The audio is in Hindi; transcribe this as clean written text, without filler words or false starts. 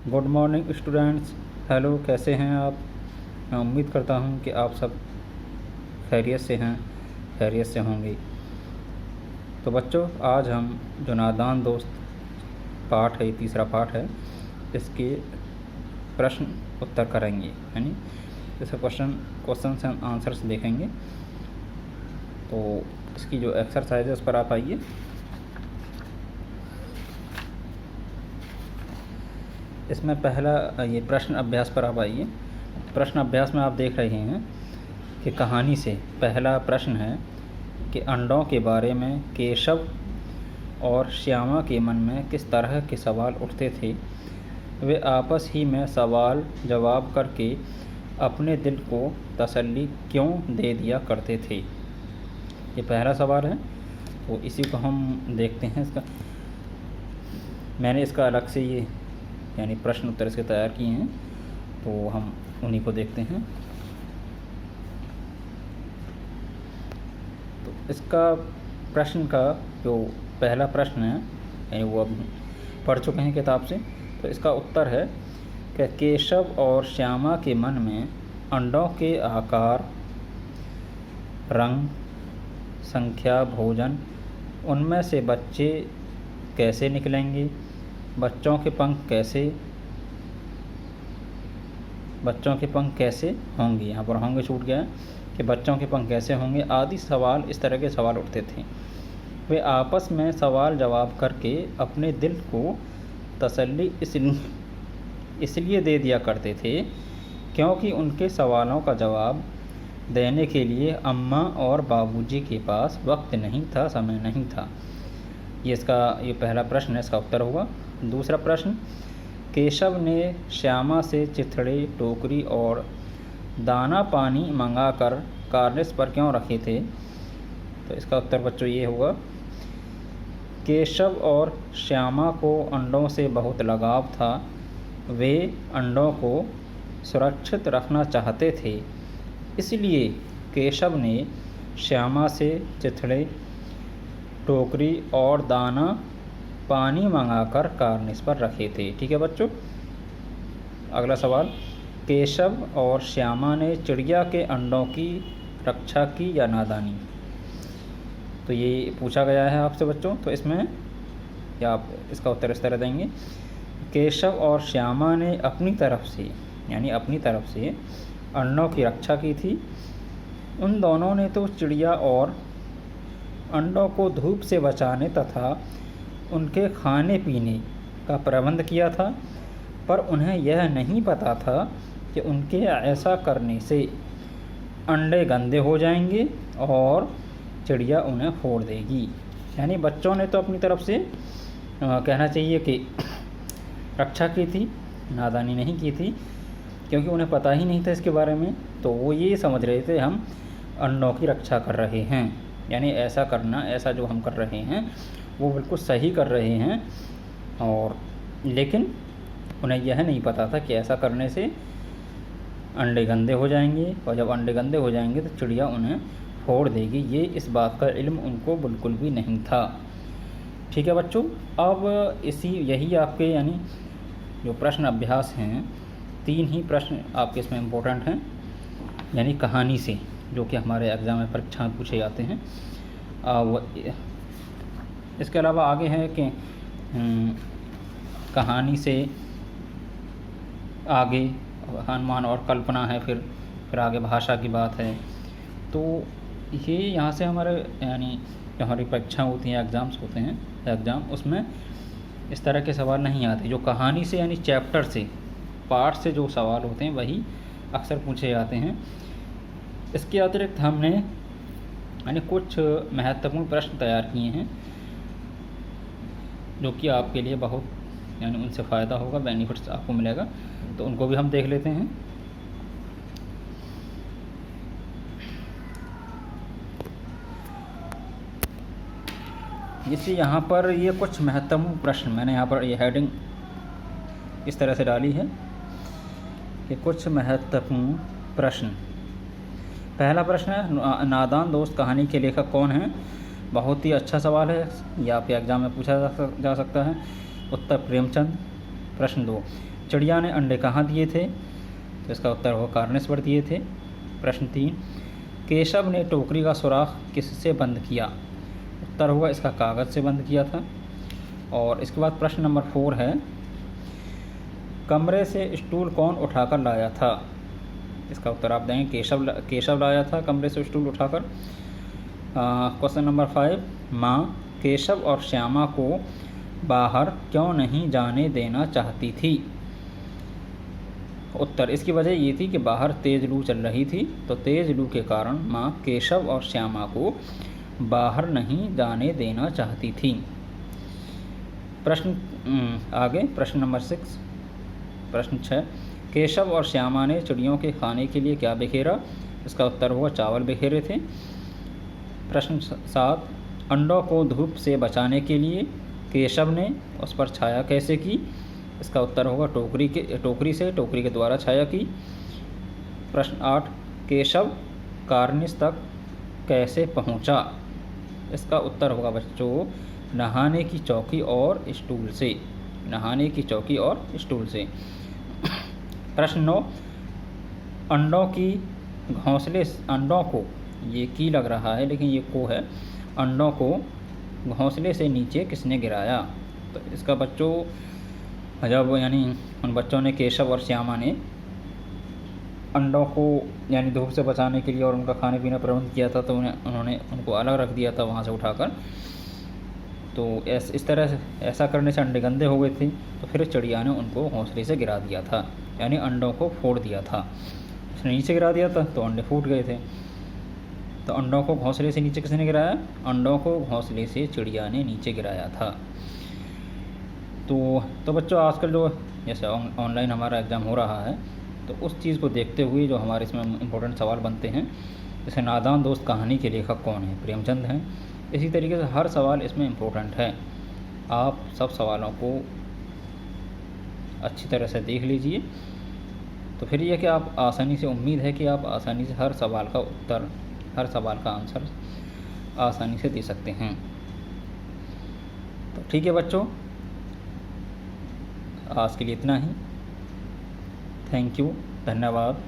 Good morning students. हेलो, कैसे हैं आप? मैं उम्मीद करता हूं कि आप सब खैरियत से हैं, खैरियत से होंगे। तो बच्चों, आज हम जो नादान दोस्त पाठ है, तीसरा पाठ है, इसके प्रश्न उत्तर करेंगे, यानी जैसे क्वेश्चन एंड आंसर्स देखेंगे। तो इसकी जो एक्सरसाइज है उस पर आप आइए। इसमें पहला ये प्रश्न अभ्यास पर आप आइए। प्रश्न अभ्यास में आप देख रहे हैं कि कहानी से पहला प्रश्न है कि अंडों के बारे में केशव और श्यामा के मन में किस तरह के सवाल उठते थे। वे आपस ही में सवाल जवाब करके अपने दिल को तसल्ली क्यों दे दिया करते थे। ये पहला सवाल है, तो इसी को हम देखते हैं। मैंने इसका अलग से ये यानी प्रश्न उत्तर इसके तैयार किए हैं, तो हम उन्हीं को देखते हैं। तो इसका प्रश्न का जो पहला प्रश्न है, यानी वो अब पढ़ चुके हैं किताब से। तो इसका उत्तर है कि केशव और श्यामा के मन में अंडों के आकार, रंग, संख्या, भोजन, उनमें से बच्चे कैसे निकलेंगे, बच्चों के पंख कैसे होंगे, यहाँ पर होंगे छूट गया है कि बच्चों के पंख कैसे होंगे आदि सवाल, इस तरह के सवाल उठते थे। वे आपस में सवाल जवाब करके अपने दिल को तसल्ली इसलिए दे दिया करते थे क्योंकि उनके सवालों का जवाब देने के लिए अम्मा और बाबूजी के पास वक्त नहीं था, समय नहीं था। ये पहला प्रश्न है, इसका उत्तर होगा। दूसरा प्रश्न, केशव ने श्यामा से चिथड़े, टोकरी और दाना पानी मंगाकर कार्निस पर क्यों रखे थे। तो इसका उत्तर बच्चों ये होगा, केशव और श्यामा को अंडों से बहुत लगाव था। वे अंडों को सुरक्षित रखना चाहते थे, इसलिए केशव ने श्यामा से चिथड़े, टोकरी और दाना पानी मंगाकर कार्निस पर रखे थे। ठीक है बच्चों। अगला सवाल, केशव और श्यामा ने चिड़िया के अंडों की रक्षा की या नादानी। तो ये पूछा गया है आपसे बच्चों। तो इसमें या आप इसका उत्तर इस तरह देंगे, केशव और श्यामा ने अपनी तरफ से अंडों की रक्षा की थी। उन दोनों ने तो चिड़िया और अंडों को धूप से बचाने तथा उनके खाने पीने का प्रबंध किया था, पर उन्हें यह नहीं पता था कि उनके ऐसा करने से अंडे गंदे हो जाएंगे और चिड़िया उन्हें फोड़ देगी। यानी बच्चों ने तो अपनी तरफ से कहना चाहिए कि रक्षा की थी, नादानी नहीं की थी, क्योंकि उन्हें पता ही नहीं था इसके बारे में। तो वो ये समझ रहे थे हम अंडों की रक्षा कर रहे हैं, यानी ऐसा जो हम कर रहे हैं वो बिल्कुल सही कर रहे हैं। और लेकिन उन्हें यह नहीं पता था कि ऐसा करने से अंडे गंदे हो जाएंगे, और जब अंडे गंदे हो जाएंगे तो चिड़िया उन्हें फोड़ देगी। ये इस बात का इल्म उनको बिल्कुल भी नहीं था। ठीक है बच्चों। अब यही आपके यानी जो प्रश्न अभ्यास हैं, 3 ही प्रश्न आपके इसमें इम्पोर्टेंट हैं, यानी कहानी से, जो कि हमारे एग्ज़ाम में परीक्षा में पूछे जाते हैं। इसके अलावा आगे है कि कहानी से आगे अनुमान और कल्पना है, फिर आगे भाषा की बात है। तो ये यहाँ से हमारे यानी जो हमारी परीक्षा होती हैं, एग्ज़ाम्स होते हैं एग्ज़ाम, उसमें इस तरह के सवाल नहीं आते। जो कहानी से यानी चैप्टर से, पाठ से जो सवाल होते हैं वही अक्सर पूछे जाते हैं। इसके अतिरिक्त हमने यानी कुछ महत्वपूर्ण प्रश्न तैयार किए हैं, जो कि आपके लिए बहुत यानी उनसे फ़ायदा होगा, बेनिफिट्स आपको मिलेगा। तो उनको भी हम देख लेते हैं। जैसे यहाँ पर ये कुछ महत्वपूर्ण प्रश्न, मैंने यहाँ पर ये हेडिंग इस तरह से डाली है कि कुछ महत्वपूर्ण प्रश्न। पहला प्रश्न है, नादान दोस्त कहानी के लेखक कौन हैं। बहुत ही अच्छा सवाल है, यह आपके एग्ज़ाम में पूछा जा सकता है। उत्तर प्रेमचंद। प्रश्न 2, चिड़िया ने अंडे कहाँ दिए थे? तो इसका उत्तर होगा कार्निस पर दिए थे। प्रश्न 3, केशव ने टोकरी का सुराख किससे बंद किया? उत्तर होगा इसका कागज़ से बंद किया था। और इसके बाद प्रश्न नंबर 4 है, कमरे से स्टूल कौन उठाकर लाया था? इसका उत्तर आप देंगे केशव लाया था कमरे से स्टूल उठाकर। क्वेश्चन नंबर 5, माँ केशव और श्यामा को बाहर क्यों नहीं जाने देना चाहती थी? उत्तर, इसकी वजह ये थी कि बाहर तेज़ लू चल रही थी, तो तेज़ लू के कारण माँ केशव और श्यामा को बाहर नहीं जाने देना चाहती थी। आगे प्रश्न नंबर 6, प्रश्न 6, केशव और श्यामा ने चिड़ियों के खाने के लिए क्या बिखेरा? इसका उत्तर होगा चावल बिखेरे थे। प्रश्न 7, अंडों को धूप से बचाने के लिए केशव ने उस पर छाया कैसे की? इसका उत्तर होगा टोकरी के द्वारा छाया की। प्रश्न 8, केशव कार्निस तक कैसे पहुंचा? इसका उत्तर होगा बच्चों नहाने की चौकी और स्टूल से। प्रश्न 9, अंडों को, ये की लग रहा है लेकिन ये को है, अंडों को घोंसले से नीचे किसने गिराया? तो इसका बच्चों जब यानी उन बच्चों ने, केशव और श्यामा ने अंडों को यानी धूप से बचाने के लिए और उनका खाने पीना प्रबंध किया था, तो उन्होंने उनको अलग रख दिया था वहाँ से उठाकर। तो इस तरह से ऐसा करने से अंडे गंदे हो गए थे, तो फिर चिड़िया ने उनको घोंसले से गिरा दिया था, यानी अंडों को फोड़ दिया था। उसने नीचे गिरा दिया था तो अंडे फूट गए थे। तो अंडों को घोंसले से नीचे किसने गिराया? अंडों को घोंसले से चिड़िया ने नीचे गिराया था। तो बच्चों आजकल जो जैसे ऑनलाइन हमारा एग्ज़ाम हो रहा है, तो उस चीज़ को देखते हुए जो हमारे इसमें इम्पोर्टेंट सवाल बनते हैं, जैसे नादान दोस्त कहानी के लेखक कौन है? प्रेमचंद हैं। इसी तरीके से हर सवाल इसमें इम्पोर्टेंट है। आप सब सवालों को अच्छी तरह से देख लीजिए, तो फिर यह कि आप आसानी से, उम्मीद है कि आप आसानी से हर सवाल का आंसर आसानी से दे सकते हैं। तो ठीक है बच्चों, आज के लिए इतना ही। थैंक यू, धन्यवाद।